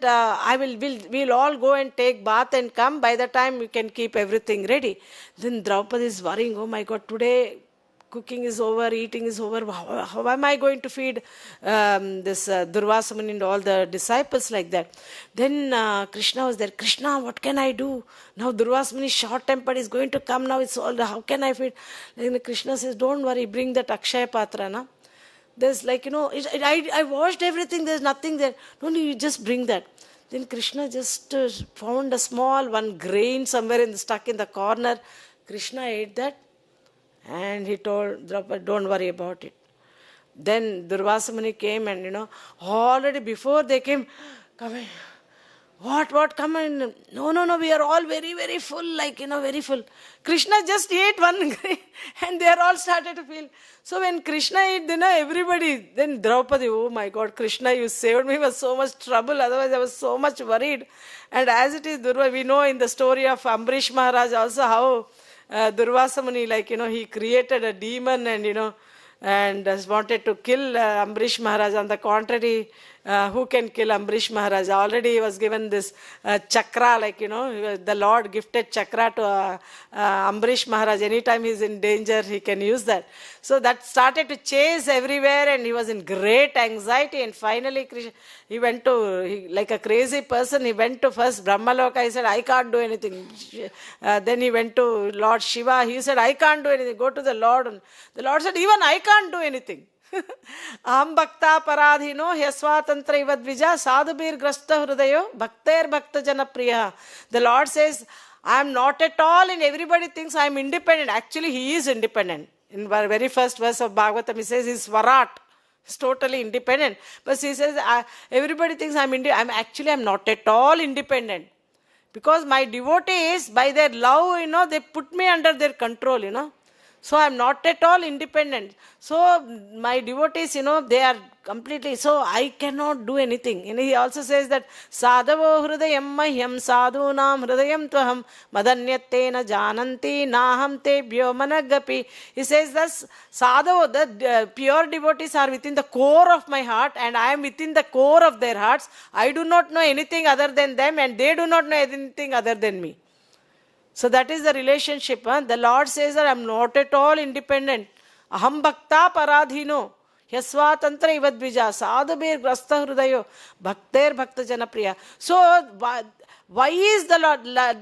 we'll all go and take bath and come. By the time we can keep everything ready. Then Draupadi is worrying, oh my God, today cooking is over, eating is over. How am I going to feed this Durvasa Muni and all the disciples like that? Then Krishna was there. Krishna, what can I do? Now Durvasa Muni is short-tempered, is going to come now. It's all, how can I feed? Then Krishna says, don't worry, bring that Akshaya Patra. Na? There's like, I washed everything, there's nothing there. No, you just bring that. Then Krishna just found a small one grain somewhere stuck in the corner. Krishna ate that. And he told Draupadi, don't worry about it. Then Durvasa Muni came and, already before they came, come in. What, come in. No, we are all very, very full, very full. Krishna just ate one grain and they are all started to feel. So when Krishna ate, then Draupadi, oh my God, Krishna, you saved me with so much trouble. Otherwise I was so much worried. And as it is, we know in the story of Ambarish Maharaj also how Durvasa Muni, he created a demon and, and wanted to kill Ambarish Maharaj. On the contrary, who can kill Ambrish Maharaj. Already he was given this chakra, like, the Lord gifted chakra to Ambrish Maharaj. Anytime he is in danger, he can use that. So that started to chase everywhere, and he was in great anxiety. And finally, he went to, like a crazy person, he went to first Brahmaloka. He said, I can't do anything. Then he went to Lord Shiva. He said, I can't do anything. Go to the Lord. And the Lord said, even I can't do anything. Aham bhakta paradhino hyasvatantra ivadvija sadhubhir grasta hrudayo bhakter bhakta jana priya. The Lord says, I am not at all, and everybody thinks I am independent. Actually, he is independent. In the very first verse of Bhagavatam, he says he is Swarat. He's totally independent. But he says, everybody thinks I'm not at all independent. Because my devotees, by their love, they put me under their control, So I'm not at all independent. So my devotees, they are completely, so I cannot do anything. He also says that sadhavo hrudayam mahyam sadhunam hrudayam tvaham madanyattena jananti naham tebhyo managapi. He says that sadhavo, the pure devotees are within the core of my heart, and I am within the core of their hearts. I do not know anything other than them, and they do not know anything other than me. So that is the relationship. The Lord says that I am not at all independent. Aham bhakta paradhino hyasvatantra ivadvija sadhubhir grasta hrudayo bhakter bhakta jana priya. So why is the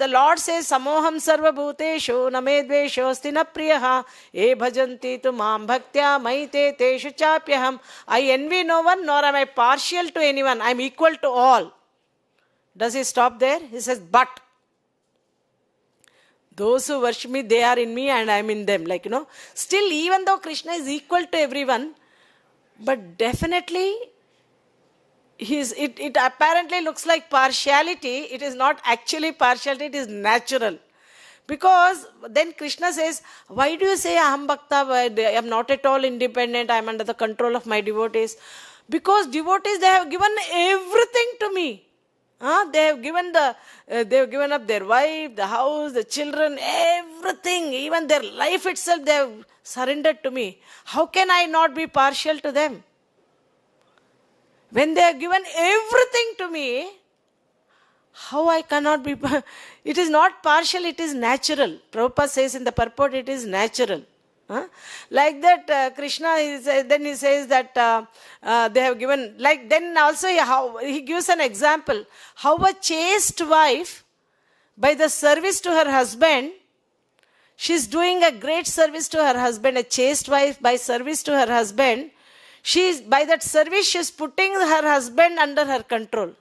Lord says samoham sarva bhuteshu name dvesho asti na priyaha e bhajanti tu mam bhaktya maite teshu chapyaham. I envy no one, nor am I partial to anyone. I am equal to all. Does he stop there? He says, but those who worship me, they are in me and I am in them. Still, even though Krishna is equal to everyone, but definitely, it apparently looks like partiality. It is not actually partiality, it is natural. Because then Krishna says, why do you say Aham Bhakta? I am not at all independent, I am under the control of my devotees. Because devotees, they have given everything to me. They have given up their wife, the house, the children, everything, even their life itself, they have surrendered to me. How can I not be partial to them? When they have given everything to me, how I cannot be? It is not partial, it is natural. Prabhupada says in the purport, it is natural. Like that, Krishna, then he says that they have given, like then also he gives an example. How a chaste wife, by the service to her husband, she's doing a great service to her husband. A chaste wife, by service to her husband, by that service, she's putting her husband under her control.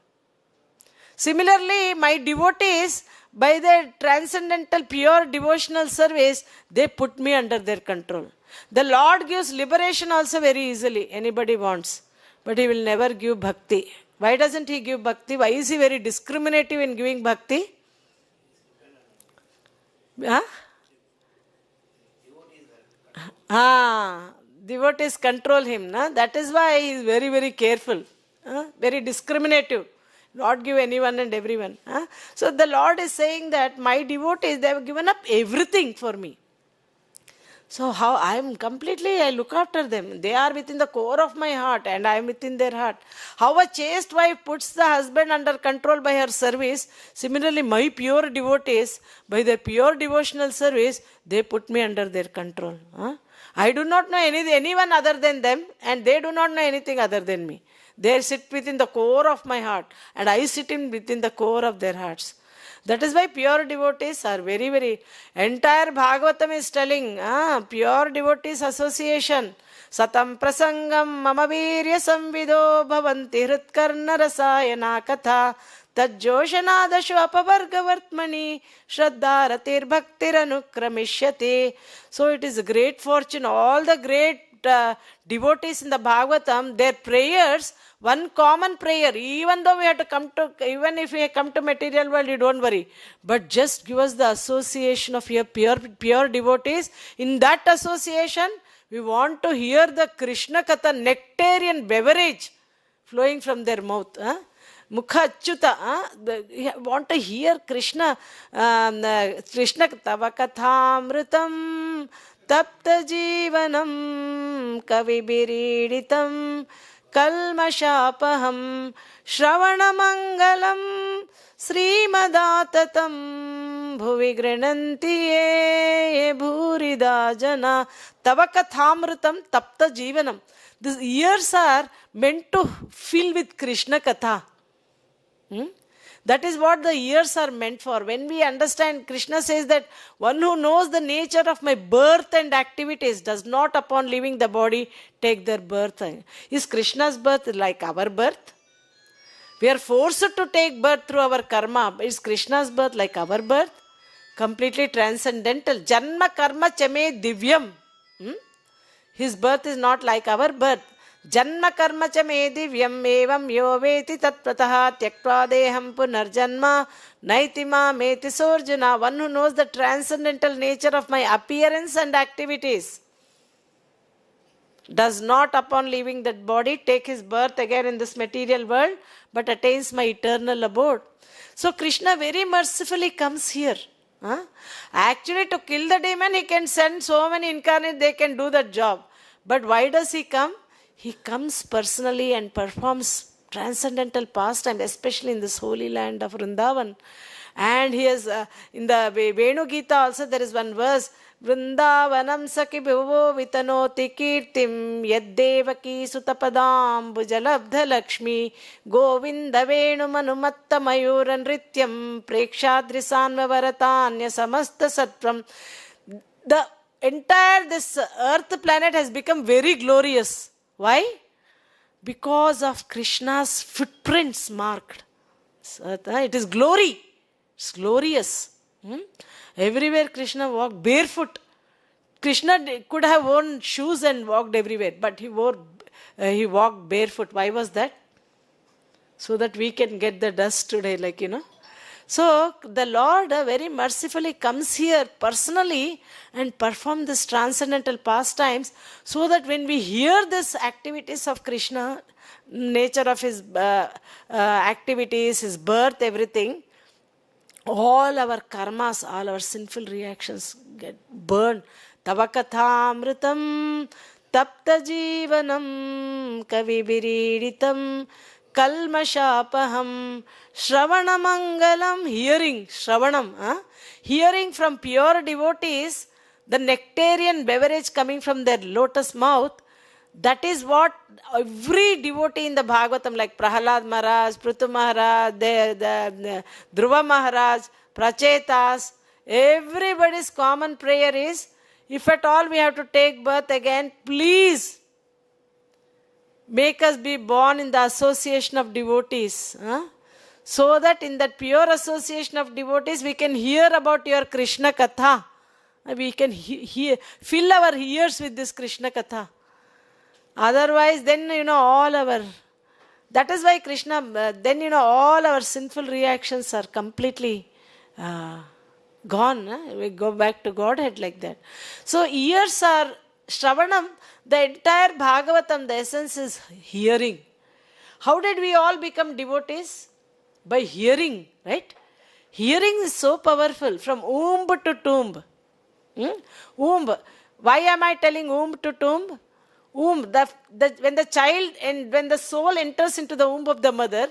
Similarly, my devotees, by their transcendental pure devotional service, they put me under their control. The Lord gives liberation also very easily, anybody wants. But he will never give bhakti. Why doesn't he give bhakti? Why is he very discriminative in giving bhakti? Devotees control him. That is why he is very, very careful. Very discriminative. Not give anyone and everyone. So the Lord is saying that my devotees, they have given up everything for me. So how I look after them. They are within the core of my heart and I am within their heart. How a chaste wife puts the husband under control by her service, similarly my pure devotees, by their pure devotional service, they put me under their control. I do not know anyone other than them, and they do not know anything other than me. They sit within the core of my heart, and I sit within the core of their hearts. That is why pure devotees are very, very... Entire Bhagavatam is telling, pure devotees association. Satam prasangam mama virya samvido bhavanti hritkarna rasayana katha tajjoshanadashu apavargavartmani shraddharatir bhaktir anukramishyate. So it is a great fortune. All the great devotees in the Bhagavatam, their prayers, one common prayer, even though even if we come to material world, you don't worry. But just give us the association of your pure devotees. In that association, we want to hear the Krishna Katha, nectarian beverage flowing from their mouth. Mukha Achyuta. Want to hear Krishna. Krishna Tava Kathamritam Tapta Jivanam Kavibiriditam kalmashapaham shravanamangalam srimadatatam bhuvi grinanti ye bhurida jana tava kathamrutam tapta jivanam. These ears are meant to fill with Krishna katha. That is what the ears are meant for. When we understand, Krishna says that one who knows the nature of my birth and activities does not upon leaving the body take their birth. Is Krishna's birth like our birth? We are forced to take birth through our karma. Is Krishna's birth like our birth? Completely transcendental. Janma karma chame divyam. His birth is not like our birth. Janma karma cha me divyam evam yo veti tat prataha tyaktva deham punarjanma naitima meti sorjuna. One who knows the transcendental nature of my appearance and activities does not upon leaving that body take his birth again in this material world, but attains my eternal abode. So Krishna very mercifully comes here. Actually, to kill the demon, he can send so many incarnates, they can do that job. But why does he come? He comes personally and performs transcendental pastime, especially in this holy land of Vrindavan. And he has, in the Venu Gita also, there is one verse, Vrindavanam saki bhuvo vitanoti kirtim yaddevaki sutapadam bhujalabdha lakshmi govinda venu manumatta mayuran rityam prekshadrisanva varatanya samasta sattvam. The entire this earth planet has become very glorious. Why? Because of Krishna's footprints marked. It is glory. It's glorious. Everywhere Krishna walked barefoot. Krishna could have worn shoes and walked everywhere, but he walked barefoot. Why was that? So that we can get the dust today, So the Lord very mercifully comes here personally and perform this transcendental pastimes, so that when we hear these activities of Krishna, nature of his activities, his birth, everything, all our karmas, all our sinful reactions get burned. Tava kathamrutam tapta jivanam kavibiriditam kalmashapaham shravanamangalam. Hearing, shravanam, hearing from pure devotees the nectarian beverage coming from their lotus mouth. That is what every devotee in the Bhagavatam, like Prahalad Maharaj, Prithu Maharaj, the Dhruva Maharaj, Prachetas, everybody's common prayer is, if at all we have to take birth again, please make us be born in the association of devotees. So that in that pure association of devotees, we can hear about your Krishna katha. We can fill our ears with this Krishna katha. Otherwise, then, all our... That is why Krishna, then, all our sinful reactions are completely gone. We go back to Godhead like that. So, ears are Shravanam. The entire Bhagavatam, the essence is hearing. How did we all become devotees? By hearing, right? Hearing is so powerful, from womb to tomb. Womb. Why am I telling womb to tomb? Womb, when the child and when the soul enters into the womb of the mother,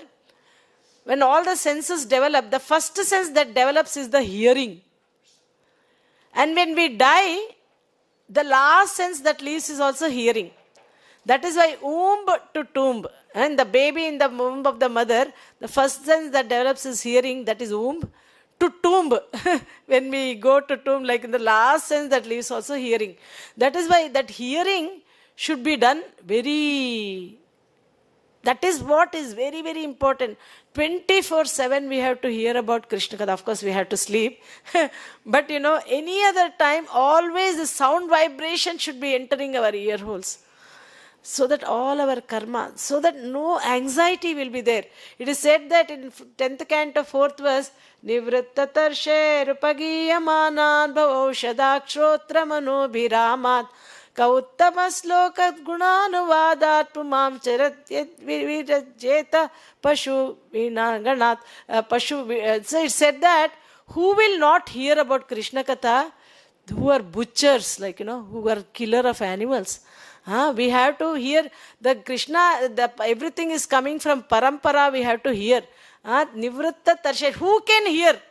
when all the senses develop, the first sense that develops is the hearing. And when we die, the last sense that leaves is also hearing. That is why womb to tomb. And the baby in the womb of the mother, the first sense that develops is hearing, that is womb. To tomb, when we go to tomb, like in the last sense that leaves also hearing. That is why that hearing should be done that is what is very, very important. 24/7 we have to hear about Krishna Katha. Of course, we have to sleep. But any other time, always the sound vibration should be entering our ear holes. So that all our karma, so that no anxiety will be there. It is said that in 10th canto, 4th verse, Nivrittatarshe rupagiyamanan bhavaushadakshotra manobhiramat kauttamaslokad gunanuvadat pumam charatyat pashu vinaganat. So it said that who will not hear about Krishna Katha, who are butchers, like, who are killer of animals. We have to hear the Krishna, everything is coming from parampara, we have to hear. Nivritta-tarshet, who can hear?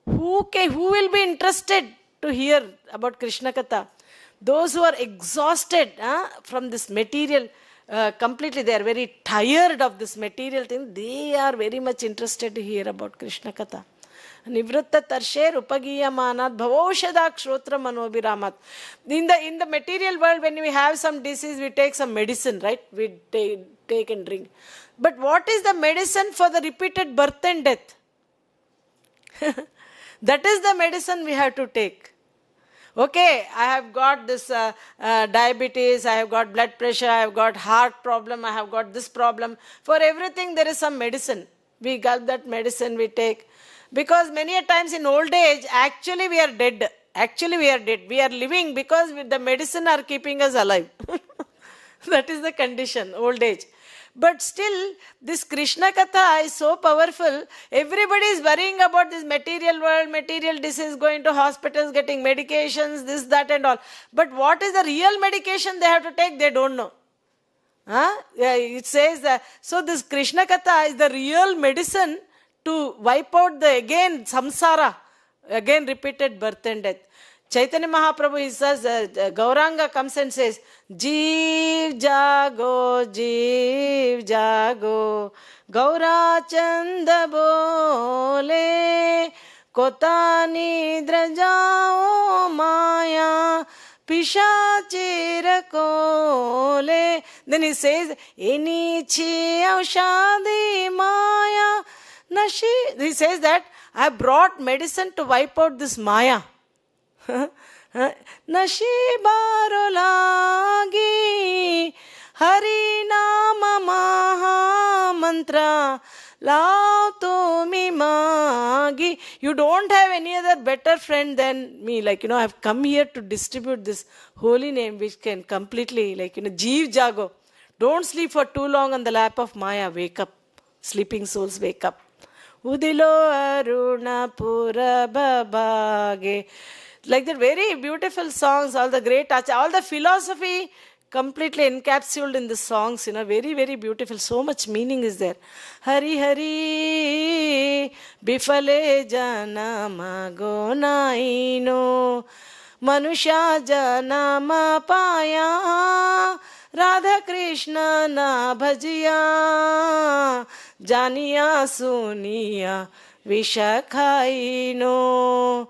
Who will be interested to hear about Krishna Katha? Those who are exhausted from this material, completely, they are very tired of this material thing, they are very much interested to hear about Krishna Katha. Nivritta-tarshet upagiyamanat bhavaushada kshrotra manobhiramat. In the material world, when we have some disease, we take some medicine, right? We take and drink. But what is the medicine for the repeated birth and death? That is the medicine we have to take. Okay, I have got this diabetes, I have got blood pressure, I have got heart problem, I have got this problem. For everything there is some medicine. We got that medicine, we take. Because many a times in old age, actually we are dead. Actually we are dead. We are living because the medicine are keeping us alive. That is the condition, old age. But still, this Krishna Katha is so powerful. Everybody is worrying about this material world, material disease, going to hospitals, getting medications, this, that and all. But what is the real medication they have to take? They don't know. It says that, so this Krishna Katha is the real medicine to wipe out the, again, samsara, again repeated birth and death. Chaitanya Mahaprabhu, he says, Gauranga comes and says, Jeev jago, Gaura chanda bole, kota nidra jao maya, pishachira kole. Then he says, Enichi aushadi maya, nashi. He says that, I brought medicine to wipe out this maya. Nashibaro lagi Hari Nama Maha Mantra Lao Tumi Magi. You don't have any other better friend than me. Like, I have come here to distribute this holy name which can completely, Jeev Jago. Don't sleep for too long on the lap of Maya. Wake up. Sleeping souls, wake up. Udilo Aruna Pura Babage. Like that, very beautiful songs, all the great, all the philosophy completely encapsulated in the songs, very, very beautiful. So much meaning is there. Hari Hari Bifale Janama Gonaino Manusha Janama Paya Radha Krishna Na Bhajiya Janiya Suniya Vishakhaino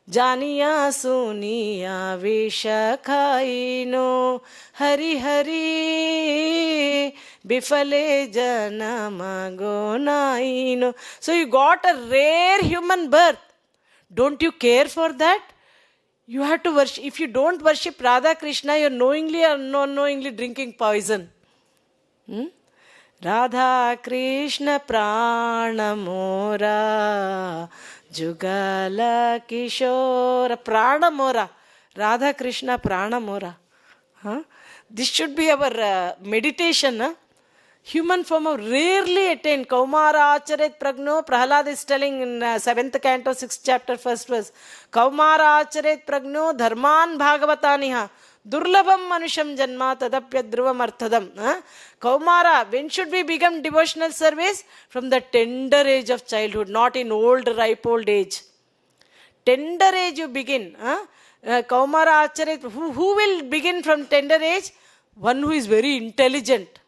Janiya suniya vishakhaino Hari Hari Bifale janama gonaino. So you got a rare human birth. Don't you care for that? You have to worship. If you don't worship Radha Krishna, you're knowingly or unknowingly drinking poison. Radha Krishna Pranamora Jugala Kishora Pranamora. Radha Krishna Pranamora. This should be our meditation. Human form of rarely attained. Kaumara Acharet Pragno. Prahalad is telling in 7th canto, 6th chapter, 1st verse. Kaumara Acharet Pragno Dharman Bhagavataniha. Durlabham Manusham Janma Tadapya Dhruvam Arthadam. Kaumara, when should we begin devotional service? From the tender age of childhood, not in old, ripe old age. Tender age you begin. Kaumara Acharit, who will begin from tender age? One who is very intelligent.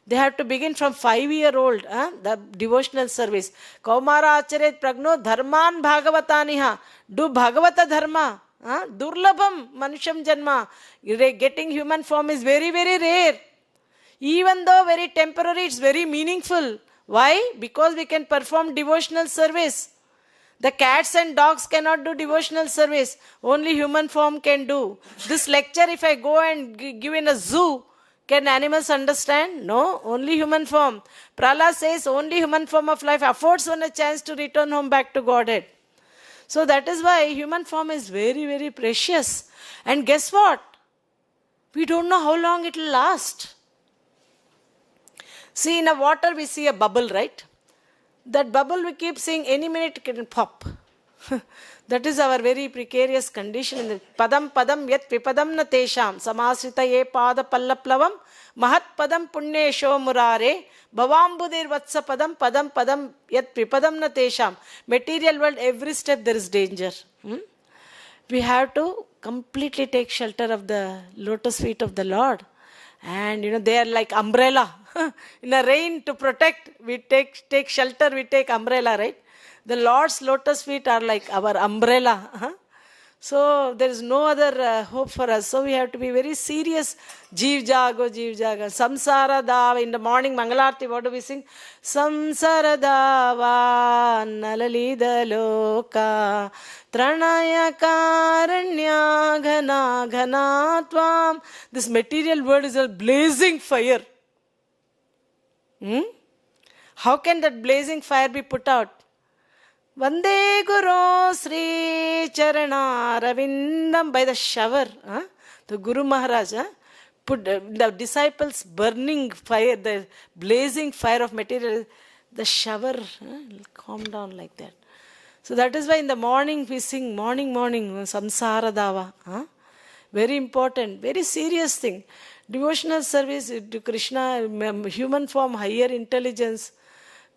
They have to begin from 5-year-old, the devotional service. Kaumara Acharit Pragno Dharman Bhagavataniha. Do Bhagavata Dharma. Durlabham Manusham Janma. Getting human form is very, very rare. Even though very temporary, it's very meaningful. Why? Because we can perform devotional service. The cats and dogs cannot do devotional service. Only human form can do. This lecture, if I go and give in a zoo, can animals understand? No, only human form. Prahlad says only human form of life affords one a chance to return home back to Godhead. So that is why human form is very, very precious. And guess what? We don't know how long it will last. See, in a water we see a bubble, right? That bubble we keep seeing any minute it can pop. That is our very precarious condition. In the padam padam yat vipadam na tesham samasrita ye pada pallaplavam mahat padam punyesho murare bhavambudir vatsa padam padam padam yat vipadam na tesham. Material world, every step there is danger. We have to completely take shelter of the lotus feet of the Lord. And they are like umbrella. In the rain, to protect, we take shelter, we take umbrella, right? The Lord's lotus feet are like our umbrella. So there is no other hope for us. So we have to be very serious. Jeev jago, jeev jago. Samsara dava. In the morning, Mangalarti, what do we sing? Samsara dava nalalida loka tranaya karanya ghana ghana tvam. This material world is a blazing fire. How can that blazing fire be put out? Vande Guru Sri Charana Ravindam, by the shower. The Guru Maharaj put the disciples burning fire, the blazing fire of material, the shower will calm down like that. So that is why in the morning we sing morning, Samsara Dava. Very important, very serious thing. Devotional service to Krishna, human form, higher intelligence.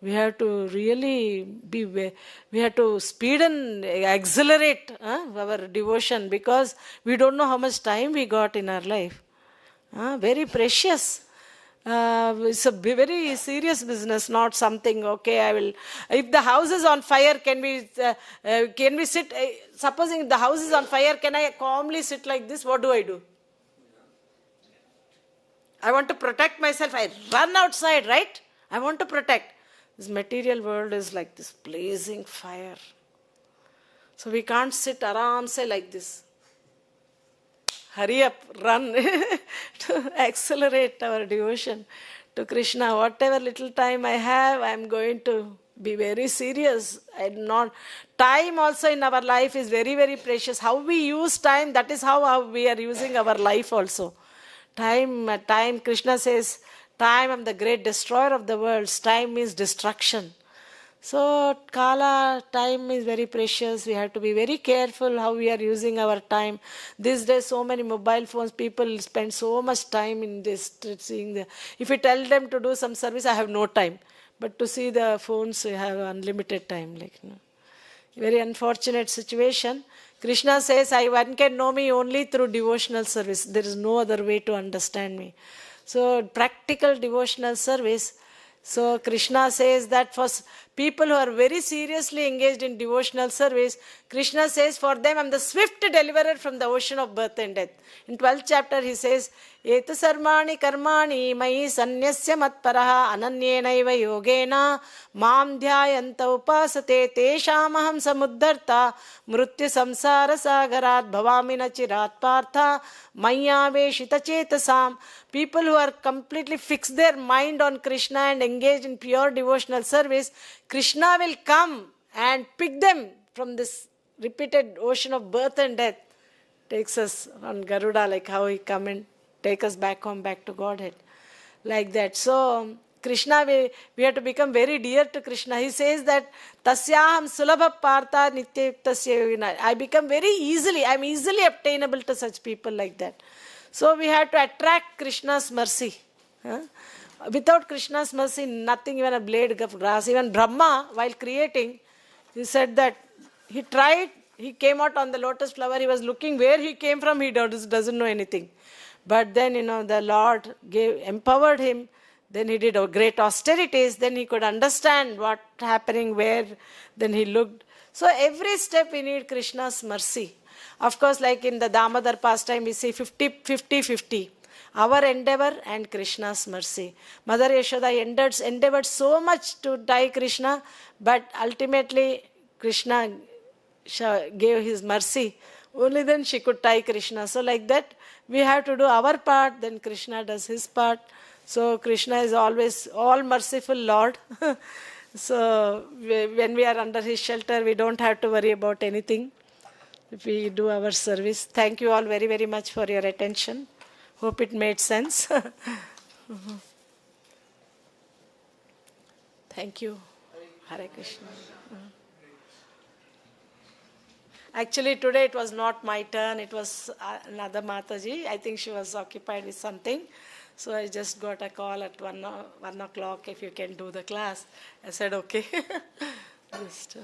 We have to really we have to speed and accelerate our devotion, because we don't know how much time we got in our life. Very precious. It's a very serious business, not something, okay, if the house is on fire, can we sit, supposing the house is on fire, can I calmly sit like this? What do? I want to protect myself. I run outside, right? I want to protect. This material world is like this blazing fire. So we can't sit around, say like this. Hurry up, run to accelerate our devotion to Krishna. Whatever little time I have, I am going to be very serious. Time also in our life is very, very precious. How we use time, that is how we are using our life also. Time, Krishna says, time, I'm the great destroyer of the worlds. Time means destruction. So, time is very precious. We have to be very careful how we are using our time. These days, so many mobile phones, people spend so much time in this, seeing if you tell them to do some service, I have no time. But to see the phones, we have unlimited time. Very unfortunate situation. Krishna says, one can know me only through devotional service. There is no other way to understand me. So, practical devotional service. So, Krishna says that for people who are very seriously engaged in devotional service, Krishna says, for them, I am the swift deliverer from the ocean of birth and death. In 12th chapter, he says, Etu sarmani karmani mai sanyasya matparaha ananyenaiva yogena mam dhyayanta upasate teshamaham samuddarta mrityu samsara sagarat bhavamina chirat partha mayaveshita-cetasaḥ. People who are completely fixed their mind on Krishna and engaged in pure devotional service, Krishna will come and pick them from this repeated ocean of birth and death. Takes us on Garuda, like how he come and take us back home, back to Godhead. Like that. So, Krishna, we have to become very dear to Krishna. He says that, Tasyaham sulabha partha nityayuktasya yogina. I become I'm easily obtainable to such people like that. So, we have to attract Krishna's mercy. Without Krishna's mercy, nothing, even a blade of grass. Even Brahma, while creating, he said that he tried, he came out on the lotus flower, he was looking where he came from, he doesn't know anything. But then, the Lord empowered him. Then he did great austerities. Then he could understand what's happening, where. Then he looked. So every step we need Krishna's mercy. Of course, like in the Damodar pastime, we say 50-50. Our endeavor and Krishna's mercy. Mother Yashoda endeavored so much to tie Krishna, but ultimately Krishna gave his mercy. Only then she could tie Krishna. So like that, we have to do our part, then Krishna does his part. So Krishna is always all-merciful Lord. So when we are under his shelter, we don't have to worry about anything. If we do our service. Thank you all very, very much for your attention. Hope it made sense. Thank you. Hare Krishna. Actually, today it was not my turn. It was another Mataji. I think she was occupied with something. So I just got a call at 1 o'clock if you can do the class. I said, okay. Just...